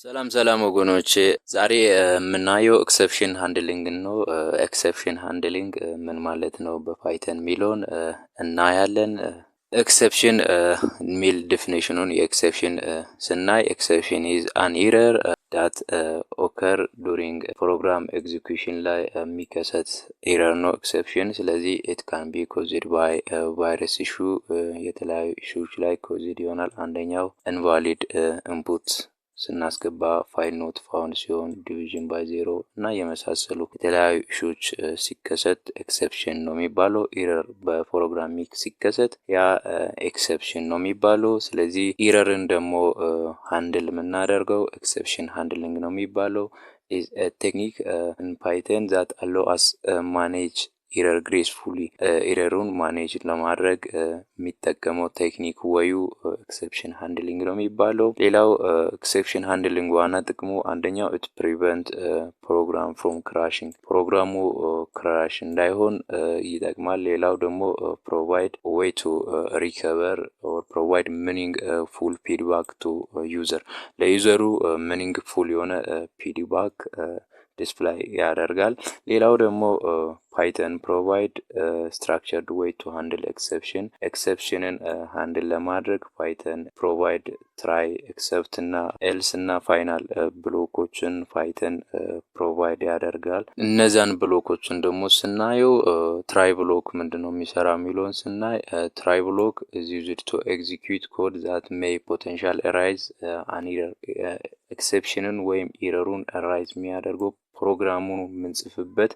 ሰላም ወገኖቼ ዛሬ የምናየው ኤክሰፕሽን ሃንድሊንግ ነው። ኤክሰፕሽን ሃንድሊንግ ምን ማለት ነው በፓይተን ሚለውን እናያለን። ኤክሰፕሽን ሚል ዲፊኒሽኑን የኤክሰፕሽን ስናይ ኤክሰፕሽን ኢዝ አን ኤረር ዳት ኦከር ዱሪንግ ፕሮግራም ኤግዚኪዩሽን ላይ የሚከሰት ኤረር ነው ኤክሰፕሽን። ስለዚህ ኢት ካን ቢ ኮዝድ ባይ ቫይረስ ኢሹ፣ የተለያዩ ኢሹዎች ላይ ኮዝድ ይሆናል። አንደኛው ኢንቫሊድ ኢንፑት ስናስገባ ፋይል ኖት ፋውንድ ሲሆን ዲቪዥን ባይ ዜሮ እና የመሳሰሉ የተለያዩ ኢሹዎች ሲከሰት ኤክሰፕሽን ነው የሚባለው። ኤረር በፕሮግራሚንግ ሲከሰት ያ ኤክሰፕሽን ነው የሚባለው። ስለዚህ ኤረርን ደግሞ ሃንድል የምናደርገው ኤክሰፕሽን ሃንድሊንግ ነው የሚባለው። is a technique in Python that allow us manage ኤረር ግሬስፉሊ። ኤረሩን ማኔጅ ለማድረግ የሚጠቀመው ቴክኒክ ወዩ ኤክሰፕሽን ሃንድሊንግ ነው የሚባለው። ሌላው ኤክሰፕሽን ሃንድሊንግ ዋና ጥቅሙ አንደኛው ኢት ፕሪቨንት ፕሮግራም ፍሮም ክራሽንግ፣ ፕሮግራሙ ክራሽ እንዳይሆን ይጠቅማል። ሌላው ደግሞ ፕሮቫይድ ዌይ ቱ ሪከቨር ኦር ፕሮቫይድ ሚኒንግ ፉል ፊድባክ ቱ ዩዘር፣ ለዩዘሩ ሚኒንግ ፉል የሆነ ፊድባክ ዲስፕላይ ያደርጋል። ሌላው ደግሞ ፓይተን ፕሮቫይድ ስትራክቸርድ ዌይ ቱ ሃንድል ኤክሰፕሽን፣ ኤክሰፕሽንን ሃንድል ለማድረግ ፓይተን ፕሮቫይድ ትራይ፣ ኤክሰፕት እና ኤልስ እና ፋይናል ብሎኮችን ፓይተን ፕሮቫይድ ያደርጋል። እነዛን ብሎኮችን ደግሞ ስናየው ትራይ ብሎክ ምንድነው የሚሰራ የሚለውን ስናይ ትራይ ብሎክ is used to execute code that may potential arise an error። ኤክሰፕሽንን ወይም ኤረሩን አራይዝ የሚያደርገው ፕሮግራሙን የምንጽፍበት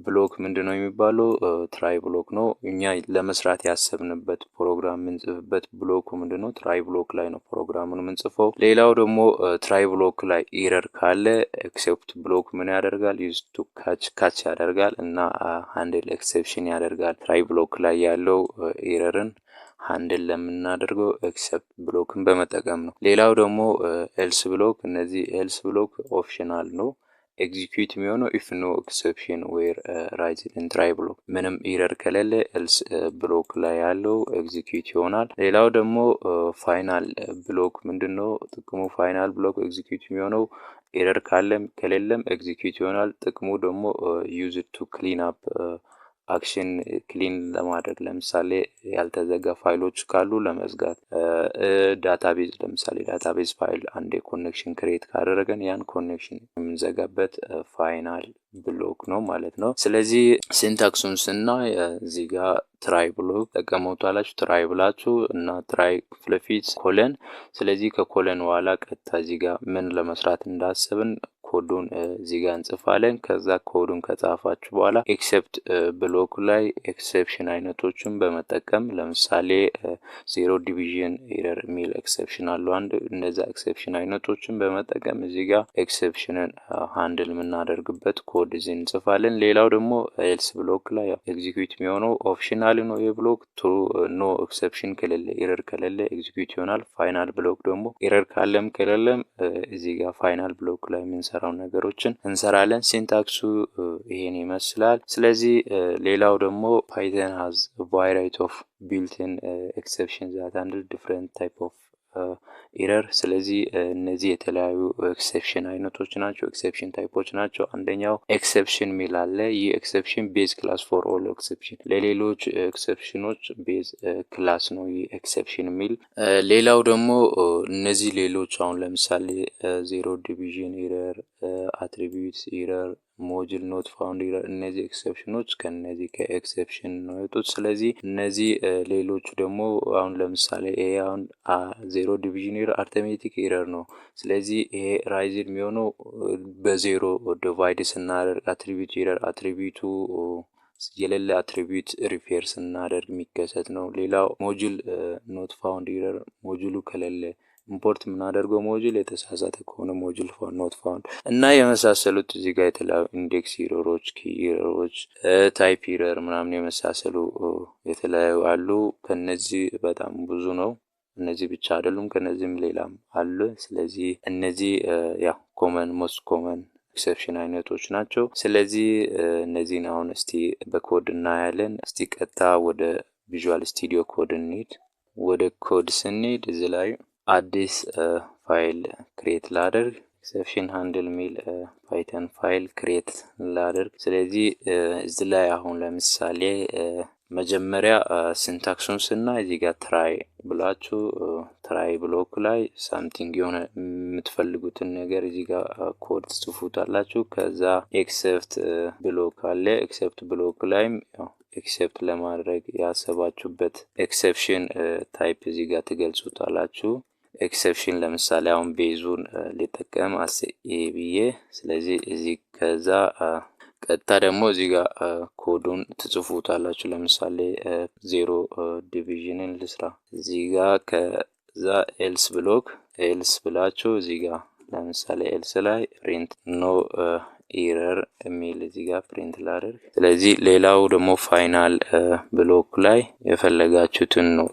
ብሎክ ምንድነው የሚባለው? ትራይ ብሎክ ነው። እኛ ለመስራት ያሰብንበት ፕሮግራም የምንጽፍበት ብሎኩ ምንድነው? ትራይ ብሎክ ላይ ነው ፕሮግራሙን የምንጽፈው። ሌላው ደግሞ ትራይ ብሎክ ላይ ኤረር ካለ ኤክሴፕት ብሎክ ምን ያደርጋል? ዩዝ ቱ ካች ያደርጋል እና ሃንድል ኤክሰፕሽን ያደርጋል። ትራይ ብሎክ ላይ ያለው ኤረርን ሃንድል ለምናደርገው ኤክሰፕት ብሎክን በመጠቀም ነው። ሌላው ደግሞ ኤልስ ብሎክ፣ እነዚህ ኤልስ ብሎክ ኦፕሽናል ነው ኤግዚኪዩት የሚሆነው ኢፍ ኖ ኤክሰፕሽን ዌር ራይዝድ ኢን ትራይ ብሎክ፣ ምንም ኤረር ከሌለ ኤልስ ብሎክ ላይ ያለው ኤግዚኪዩት ይሆናል። ሌላው ደግሞ ፋይናል ብሎክ ምንድነው ጥቅሙ? ፋይናል ብሎክ ኤግዚኪዩት የሚሆነው ኤረር ካለም ከሌለም ኤግዚኪዩት ይሆናል። ጥቅሙ ደግሞ ዩዝ ቱ ክሊን አፕ አክሽን፣ ክሊን ለማድረግ ለምሳሌ ያልተዘጋ ፋይሎች ካሉ ለመዝጋት፣ ዳታቤዝ ለምሳሌ ዳታቤዝ ፋይል አንዴ ኮኔክሽን ክሬት ካደረገን ያን ኮኔክሽን የምንዘጋበት ፋይናል ብሎክ ነው ማለት ነው። ስለዚህ ሲንታክሱን ስናይ እዚህ ጋር ትራይ ብሎክ ተቀመጧላችሁ። ትራይ ብላችሁ እና ትራይ ፍለፊት ኮለን። ስለዚህ ከኮለን በኋላ ቀጥታ እዚህ ጋር ምን ለመስራት እንዳሰብን ኮዱን እዚህ ጋር እንጽፋለን። ከዛ ኮዱን ከጻፋችሁ በኋላ ኤክሰፕት ብሎክ ላይ ኤክሰፕሽን አይነቶችን በመጠቀም ለምሳሌ ዜሮ ዲቪዥን ኤረር ሚል ኤክሰፕሽን አለው አንድ። እነዛ ኤክሰፕሽን አይነቶችን በመጠቀም እዚህ ጋር ኤክሰፕሽንን ሃንድል የምናደርግበት ኮድ እዚህ እንጽፋለን። ሌላው ደግሞ ኤልስ ብሎክ ላይ ኤግዚኪዩት የሚሆነው ኦፕሽናል ነው። ይሄ ብሎክ ትሩ ኖ ኤክሰፕሽን ከሌለ ኤረር ከሌለ ኤግዚኪዩት ይሆናል። ፋይናል ብሎክ ደግሞ ኤረር ካለም ከሌለም እዚህ ጋር ፋይናል ብሎክ ላይ የምንሰራው ነገሮችን እንሰራለን። ሲንታክሱ ይሄን ይመስላል። ስለዚህ ሌላው ደግሞ ፓይተን ሃዝ ቫራይቲ ኦፍ ቢልትን ኤክሰፕሽን ዛት ሃንድል ዲፍረንት ታይፕ ኦፍ ኤረር። ስለዚህ እነዚህ የተለያዩ ኤክሰፕሽን አይነቶች ናቸው፣ ኤክሰፕሽን ታይፖች ናቸው። አንደኛው ኤክሰፕሽን ሚል አለ። ይህ ኤክሰፕሽን ቤዝ ክላስ ፎር ኦል ኤክሰፕሽን፣ ለሌሎች ኤክሰፕሽኖች ቤዝ ክላስ ነው ይህ ኤክሰፕሽን ሚል። ሌላው ደግሞ እነዚህ ሌሎች አሁን ለምሳሌ ዜሮ ዲቪዥን ኤረር፣ አትሪቢዩትስ ኤረር፣ ሞጁል ኖት ፋውንድ ኤረር፣ እነዚህ ኤክሰፕሽኖች ከነዚህ ከኤክሰፕሽን ነው የወጡት። ስለዚህ እነዚህ ሌሎቹ ደግሞ አሁን ለምሳሌ ይሄ አሁን ዜሮ ዲቪዥን ኤረር አርትሜቲክ ኤረር ነው። ስለዚህ ይሄ ራይዝድ የሚሆነው በዜሮ ዲቫይድ ስናደርግ፣ አትሪቢዩት ኤረር አትሪቢዩቱ የሌለ አትሪቢዩት ሪፌር ስናደርግ የሚከሰት ነው። ሌላው ሞጁል ኖት ፋውንድ ኤረር፣ ሞጁሉ ከሌለ ኢምፖርት የምናደርገው ሞጁል የተሳሳተ ከሆነ ሞጁል ኖት ፋውንድ እና የመሳሰሉት እዚህ ጋር የተለያዩ ኢንዴክስ ኤረሮች፣ ኪ ኤረሮች፣ ታይፕ ኤረር ምናምን የመሳሰሉ የተለያዩ አሉ። ከነዚህ በጣም ብዙ ነው። እነዚህ ብቻ አይደሉም፣ ከነዚህም ሌላም አለ። ስለዚህ እነዚህ ያው ኮመን ሞስት ኮመን ኤክሰፕሽን አይነቶች ናቸው። ስለዚህ እነዚህን አሁን እስቲ በኮድ እናያለን። እስቲ ቀጥታ ወደ ቪዥዋል ስቱዲዮ ኮድ እንሂድ። ወደ ኮድ ስንሄድ እዚህ ላይ አዲስ ፋይል ክሬት ላደርግ ኤክሰፕሽን ሃንድል ሚል ፓይተን ፋይል ክሬት ላድርግ። ስለዚህ እዚህ ላይ አሁን ለምሳሌ መጀመሪያ ሲንታክሱን ስናይ እዚህ ጋር ትራይ ብላችሁ ትራይ ብሎክ ላይ ሳምቲንግ የሆነ የምትፈልጉትን ነገር እዚህ ጋር ኮድ ጽፉታላችሁ። ከዛ ኤክሰፕት ብሎክ አለ። ኤክሰፕት ብሎክ ላይም ኤክሰፕት ለማድረግ ያሰባችሁበት ኤክሰፕሽን ታይፕ እዚህ ጋር ትገልጹታላችሁ። ኤክሰፕሽን ለምሳሌ አሁን ቤዙን ሊጠቀም ኤ ብዬ፣ ስለዚህ እዚህ ከዛ ቀጥታ ደግሞ እዚህ ጋር ኮዱን ትጽፉታላችሁ። ለምሳሌ 0 ዲቪዥንን ልስራ እዚህ ጋር። ከዛ ኤልስ ብሎክ ኤልስ ብላችሁ እዚህ ጋር ለምሳሌ ኤልስ ላይ ፕሪንት ኖ ኤረር የሚል እዚህ ጋር ፕሪንት ላደርግ። ስለዚህ ሌላው ደግሞ ፋይናል ብሎክ ላይ የፈለጋችሁትን ነው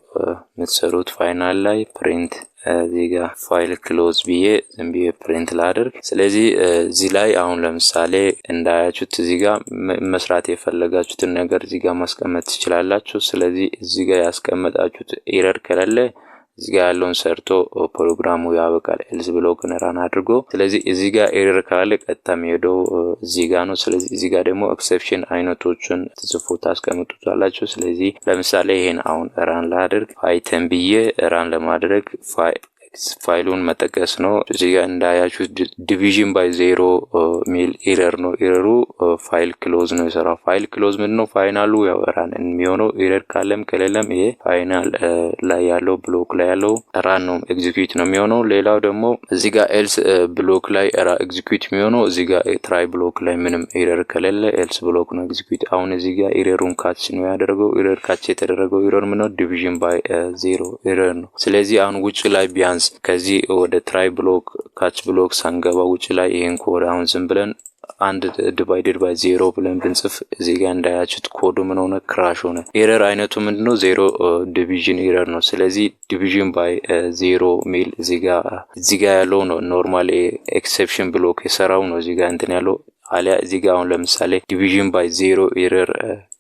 የምትሰሩት። ፋይናል ላይ ፕሪንት እዚህ ጋር ፋይል ክሎዝ ብዬ ዝም ብዬ ፕሪንት ላደርግ። ስለዚህ እዚህ ላይ አሁን ለምሳሌ እንዳያችሁት እዚህ ጋር መስራት የፈለጋችሁትን ነገር እዚህ ጋር ማስቀመጥ ትችላላችሁ። ስለዚህ እዚህ ጋር ያስቀመጣችሁት ኤረር ከሌለ እዚህ ጋር ያለውን ሰርቶ ፕሮግራሙ ያበቃል። ኤልስ ብሎክን ራን አድርጎ። ስለዚህ እዚህ ጋር ኤረር ካለ ቀጥታ የሚሄደው እዚህ ጋር ነው። ስለዚህ እዚህ ጋር ደግሞ ኤክሰፕሽን አይነቶችን ትጽፉ ታስቀምጡታላችሁ። ስለዚህ ለምሳሌ ይሄን አሁን ራን ላድርግ። ፓይተን ብዬ ራን ለማድረግ ፋይሉን መጠቀስ ነው። እዚህ ጋር እንዳያችሁ ዲቪዥን ባይ 0 ሚል ኤረር ነው። ኤረሩ ፋይል ክሎዝ ነው የሰራው። ፋይል ክሎዝ ምንድነው? ፋይናሉ ያው ራን የሚሆነው ኤረር ካለም ከሌለም ይሄ ፋይናል ላይ ያለው ብሎክ ላይ ያለው ራን ነው ኤግዚኪዩት ነው የሚሆነው። ሌላው ደግሞ እዚህ ጋር ኤልስ ብሎክ ላይ ኤግዚኪዩት የሚሆነው እዚህ ጋር ትራይ ብሎክ ላይ ምንም ኤረር ከሌለ ኤልስ ብሎክ ነው ኤግዚኪዩት። አሁን እዚህ ጋር ኤረሩን ካች ነው ያደረገው። ኤረር ካች የተደረገው ኤረር ምንድነው? ዲቪዥን ባይ 0 ኤረር ነው። ስለዚህ አሁን ውጭ ላይ ቢያንስ ከዚህ ወደ ትራይ ብሎክ ካች ብሎክ ሳንገባ ውጭ ላይ ይሄን ኮድ አሁን ዝም ብለን አንድ ዲቫይድድ ባይ 0 ብለን ብንጽፍ እዚህ ጋር እንዳያችሁት ኮዱ ምን ሆነ? ክራሽ ሆነ። ኤረር አይነቱ ምንድነው? 0 ዲቪዥን ኤረር ነው። ስለዚህ ዲቪዥን ባይ 0 ሚል እዚህ ጋር ያለው ነው ኖርማል ኤክሰፕሽን ብሎክ የሰራው ነው እዚህ ጋር እንትን ያለው አሊያ እዚህ ጋር አሁን ለምሳሌ ዲቪዥን ባይ 0 ኤረር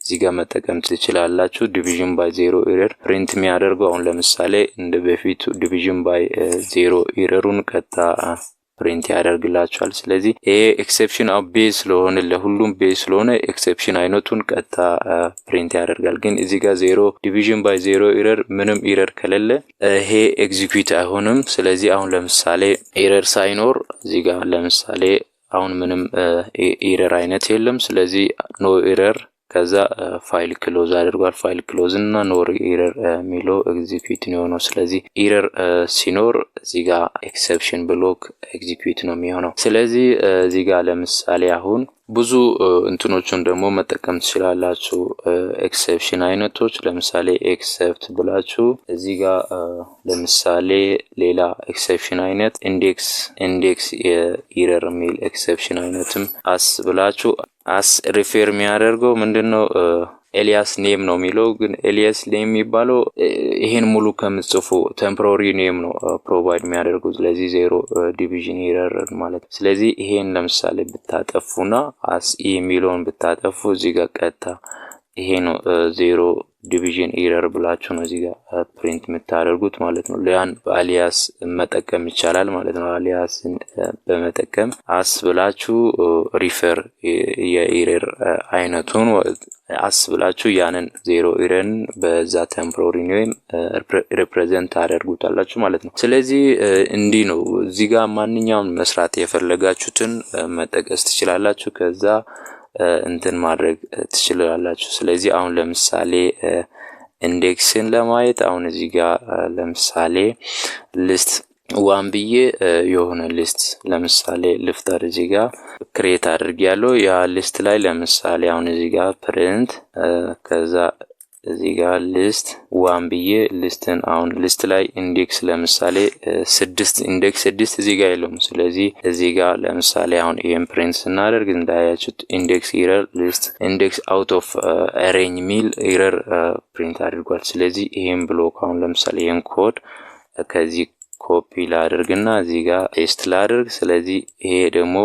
እዚህ ጋር መጠቀም ትችላላችሁ። ዲቪዥን ባይ 0 ኤረር ፕሪንት የሚያደርገው አሁን ለምሳሌ እንደ በፊቱ ዲቪዥን ባይ 0 ኤረሩን ቀጥታ ፕሪንት ያደርግላችኋል። ስለዚህ ይሄ ኤክሰፕሽን ቤዝ ስለሆነ ለሁሉም ቤዝ ስለሆነ ኤክሰፕሽን አይነቱን ቀጥታ ፕሪንት ያደርጋል። ግን እዚህ ጋር 0 ዲቪዥን ባይ 0 ኤረር ምንም ኤረር ከሌለ ይሄ ኤግዚኪዩት አይሆንም። ስለዚህ አሁን ለምሳሌ ኤረር ሳይኖር እዚህ ጋር ለምሳሌ አሁን ምንም ኤረር አይነት የለም። ስለዚህ ኖ ኤረር ከዛ ፋይል ክሎዝ አድርጓል። ፋይል ክሎዝ እና ኖር ኤረር ሚሎ ኤግዚኪዩት ነው። ስለዚህ ኤረር ሲኖር እዚህ ጋር ኤክሰፕሽን ብሎክ ኤግዚኪዩት ነው የሚሆነው። ስለዚህ እዚህ ጋር ለምሳሌ አሁን ብዙ እንትኖችን ደግሞ መጠቀም ትችላላችሁ። ኤክሰፕሽን አይነቶች ለምሳሌ ኤክሰፕት ብላችሁ እዚህ ጋር ለምሳሌ ሌላ ኤክሰፕሽን አይነት ኢንዴክስ ኤረር ሚል ኤክሰፕሽን አይነትም አስ ብላችሁ አስ ሪፌር የሚያደርገው ምንድነው? ኤሊያስ ኔም ነው የሚለው። ግን ኤሊያስ ኔም የሚባለው ይሄን ሙሉ ከምጽፉ ቴምፖራሪ ኔም ነው ፕሮቫይድ የሚያደርጉት። ስለዚህ 0 ዲቪዥን ኤረር ማለት ነው። ስለዚህ ይሄን ለምሳሌ ብታጠፉና አስ የሚለውን ብታጠፉ እዚህ ጋር ቀጥታ ይሄ ነው 0 ዲቪዥን ኤረር ብላችሁ ነው እዚህ ጋር ፕሪንት የምታደርጉት ማለት ነው። ያን በአሊያስ መጠቀም ይቻላል ማለት ነው። አሊያስን በመጠቀም አስ ብላችሁ ሪፈር የኤረር አይነቱን አስ ብላችሁ ያንን 0 ኤረርን በዛ ቴምፖራሪ ኔም ሪፕሬዘንት አደርጉታላችሁ ማለት ነው። ስለዚህ እንዲህ ነው እዚህ ጋር ማንኛውም መስራት የፈለጋችሁትን መጠቀስ ትችላላችሁ። ከዛ እንትን ማድረግ ትችላላችሁ። ስለዚህ አሁን ለምሳሌ ኢንዴክስን ለማየት አሁን እዚህ ጋር ለምሳሌ ሊስት ዋን ብዬ የሆነ ሊስት ለምሳሌ ልፍጠር እዚህ ጋር ክሬት አድርጌያለሁ። ያ ሊስት ላይ ለምሳሌ አሁን እዚህ ጋር ፕሪንት ከዛ እዚህ ጋር ሊስት ዋን ብዬ ሊስትን አሁን ሊስት ላይ ኢንዴክስ ለምሳሌ 6 ኢንዴክስ 6 እዚህ ጋር የለውም። ስለዚህ እዚህ ጋር ለምሳሌ አሁን ይሄን ፕሪንት ስናደርግ እንዳያችሁት ኢንዴክስ ኤረር ሊስት ኢንዴክስ አውት ኦፍ አሬንጅ ሚል ኤረር ፕሪንት አድርጓል። ስለዚህ ይሄን ብሎክ አሁን ለምሳሌ ይሄን ኮድ ከዚህ ኮፒ ላድርግና እዚህ ጋር ፔስት ላድርግ። ስለዚህ ይሄ ደግሞ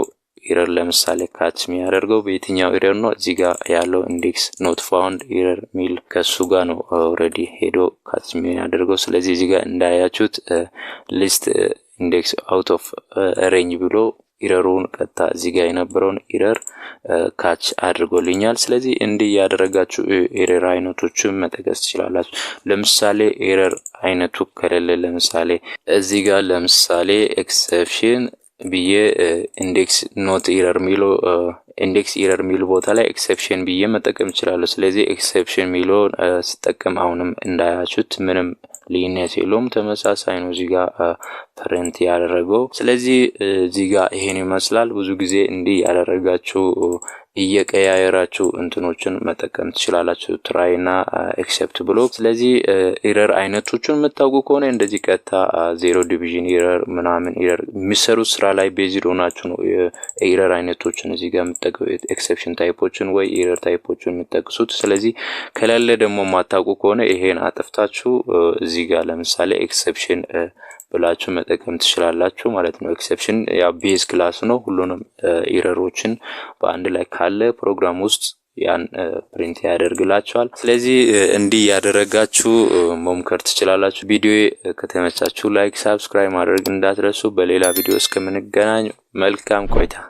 ኤረር ለምሳሌ ካች የሚያደርገው በየትኛው ኤረር ነው? እዚህ ጋር ያለው ኢንዴክስ ኖት ፋውንድ ኤረር ሚል ከሱ ጋር ነው ኦሬዲ ሄዶ ካች የሚያደርገው። ስለዚህ እዚህ ጋር እንዳያችሁት ሊስት ኢንዴክስ አውት ኦፍ ሬንጅ ብሎ ኢረሩን ቀጥታ እዚህ ጋር የነበረውን ኢረር ካች አድርጎልኛል። ስለዚህ እንዲህ ያደረጋችሁ ኤረር አይነቶችን መጠቀስ ትችላላችሁ። ለምሳሌ ኤረር አይነቱ ከሌለ ለምሳሌ እዚህ ጋር ለምሳሌ ኤክሰፕሽን ብዬ ኢንዴክስ ኖት ኢረር ሚሎ ኢንዴክስ ኢረር ሚል ቦታ ላይ ኤክሰፕሽን ብዬ መጠቀም እችላለሁ። ስለዚህ ኤክሰፕሽን ሚሎ ስጠቀም አሁንም እንዳያችሁት ምንም ልዩነት የለውም፣ ተመሳሳይ ነው እዚህ ጋር ፕሪንት ያደረገው። ስለዚህ እዚህ ጋር ይሄን ይመስላል። ብዙ ጊዜ እንዲህ ያደረጋችሁ እየቀያየራችሁ እንትኖችን መጠቀም ትችላላችሁ፣ ትራይ እና ኤክሰፕት ብሎ። ስለዚህ ኤረር አይነቶችን የምታውቁ ከሆነ እንደዚህ ቀጥታ ዜሮ ዲቪዥን ኤረር ምናምን ኤረር የሚሰሩት ስራ ላይ ቤዝድ ሆናችሁ ነው ኤረር አይነቶችን እዚህ ጋር የምትጠቅሱት፣ ኤክሰፕሽን ታይፖችን ወይ ኤረር ታይፖችን የምትጠቅሱት። ስለዚህ ከሌለ ደግሞ የማታውቁ ከሆነ ይሄን አጥፍታችሁ እዚህ ጋር ለምሳሌ ኤክሰፕሽን ብላችሁ መጠቀም ትችላላችሁ ማለት ነው። ኤክሰፕሽን ያው ቤዝ ክላስ ነው፣ ሁሉንም ኤረሮችን በአንድ ላይ ካለ ፕሮግራም ውስጥ ያን ፕሪንት ያደርግላችኋል። ስለዚህ እንዲህ ያደረጋችሁ መሞከር ትችላላችሁ። ቪዲዮ ከተመቻችሁ ላይክ፣ ሰብስክራይብ ማድረግ እንዳትረሱ። በሌላ ቪዲዮ እስከምንገናኝ መልካም ቆይታ።